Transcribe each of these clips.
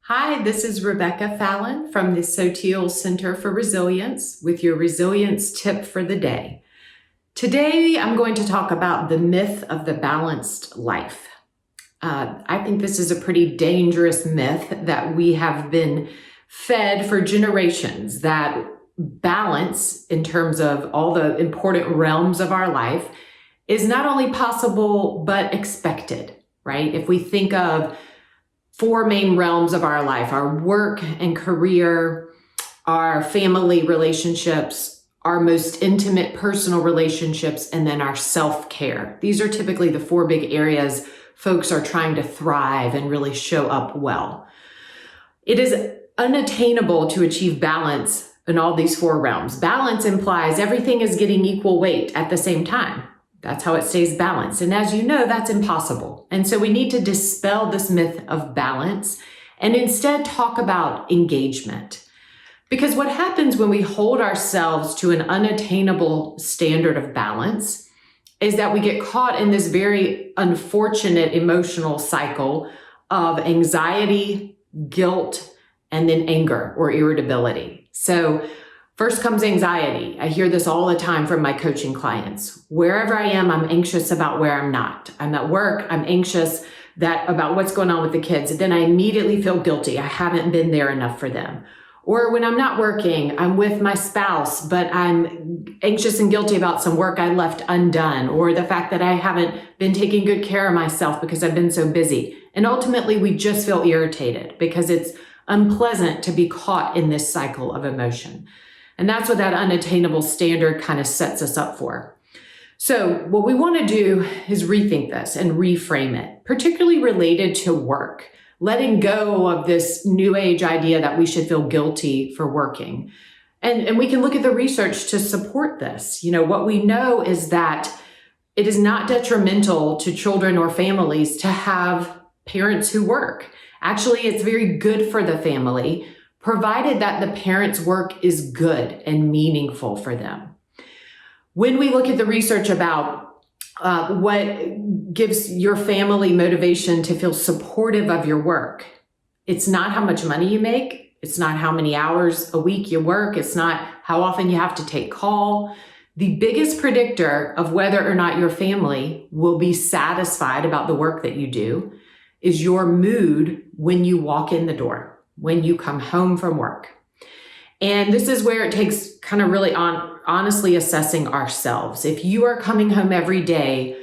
Hi, this is Rebecca Fallon from the Sotiel Center for Resilience with your resilience tip for the day. Today, I'm going to talk about the myth of the balanced life. I think this is a pretty dangerous myth that we have been fed for generations, that balance in terms of all the important realms of our life is not only possible, but expected, right? If we think of four main realms of our life: our work and career, our family relationships, our most intimate personal relationships, and then our self-care. These are typically the four big areas folks are trying to thrive and really show up well. It is unattainable to achieve balance in all these four realms. Balance implies everything is getting equal weight at the same time. That's how it stays balanced. And as you know, that's impossible. And so we need to dispel this myth of balance and instead talk about engagement. Because what happens when we hold ourselves to an unattainable standard of balance is that we get caught in this very unfortunate emotional cycle of anxiety, guilt, and then anger or irritability. So first comes anxiety. I hear this all the time from my coaching clients. Wherever I am, I'm anxious about where I'm not. I'm at work, I'm anxious about what's going on with the kids. Then I immediately feel guilty. I haven't been there enough for them. Or when I'm not working, I'm with my spouse, but I'm anxious and guilty about some work I left undone, or the fact that I haven't been taking good care of myself because I've been so busy. And ultimately, we just feel irritated because it's unpleasant to be caught in this cycle of emotion. And that's what that unattainable standard kind of sets us up for. So what we want to do is rethink this and reframe it, particularly related to work, letting go of this new age idea that we should feel guilty for working. And we can look at the research to support this. You know, what we know is that it is not detrimental to children or families to have parents who work. Actually, it's very good for the family, provided that the parents' work is good and meaningful for them. When we look at the research about what gives your family motivation to feel supportive of your work, it's not how much money you make. It's not how many hours a week you work. It's not how often you have to take call. The biggest predictor of whether or not your family will be satisfied about the work that you do is your mood when you walk in the door, when you come home from work. And this is where it takes kind of really honestly assessing ourselves. If you are coming home every day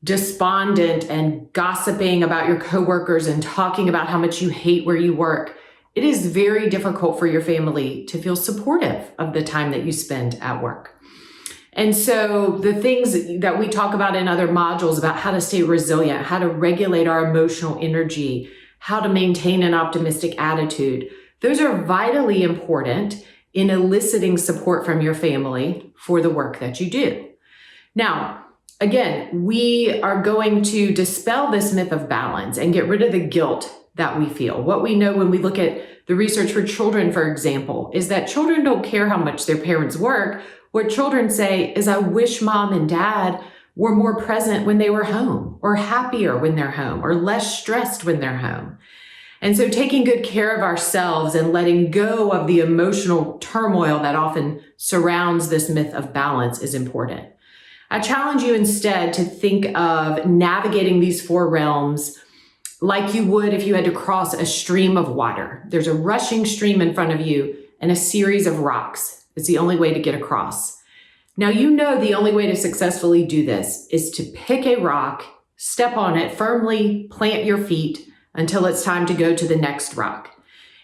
despondent and gossiping about your coworkers and talking about how much you hate where you work, it is very difficult for your family to feel supportive of the time that you spend at work. And so the things that we talk about in other modules about how to stay resilient, how to regulate our emotional energy, how to maintain an optimistic attitude, those are vitally important in eliciting support from your family for the work that you do. Now, again, we are going to dispel this myth of balance and get rid of the guilt that we feel. What we know when we look at the research for children, for example, is that children don't care how much their parents work. What children say is, I wish mom and dad were more present when they were home, or happier when they're home, or less stressed when they're home. And so taking good care of ourselves and letting go of the emotional turmoil that often surrounds this myth of balance is important. I challenge you instead to think of navigating these four realms like you would if you had to cross a stream of water. There's a rushing stream in front of you and a series of rocks. It's the only way to get across. Now, you know the only way to successfully do this is to pick a rock, step on it firmly, plant your feet until it's time to go to the next rock.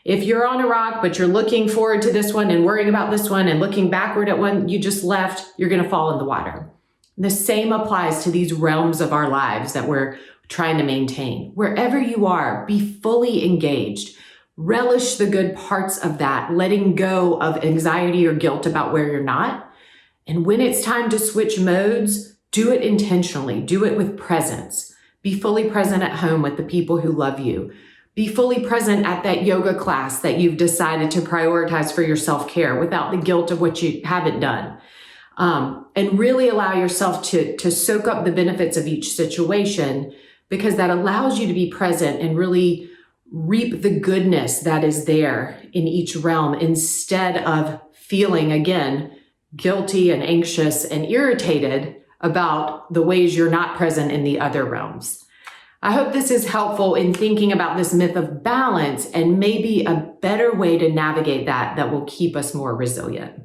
If you're on a rock, but you're looking forward to this one and worrying about this one and looking backward at one you just left, you're going to fall in the water. The same applies to these realms of our lives that we're trying to maintain. Wherever you are, be fully engaged. Relish the good parts of that, letting go of anxiety or guilt about where you're not. And when it's time to switch modes, do it intentionally. Do it with presence. Be fully present at home with the people who love you. Be fully present at that yoga class that you've decided to prioritize for your self-care without the guilt of what you haven't done. And really allow yourself to soak up the benefits of each situation, because that allows you to be present and really reap the goodness that is there in each realm instead of feeling, again, guilty and anxious and irritated about the ways you're not present in the other realms. I hope this is helpful in thinking about this myth of balance and maybe a better way to navigate that will keep us more resilient.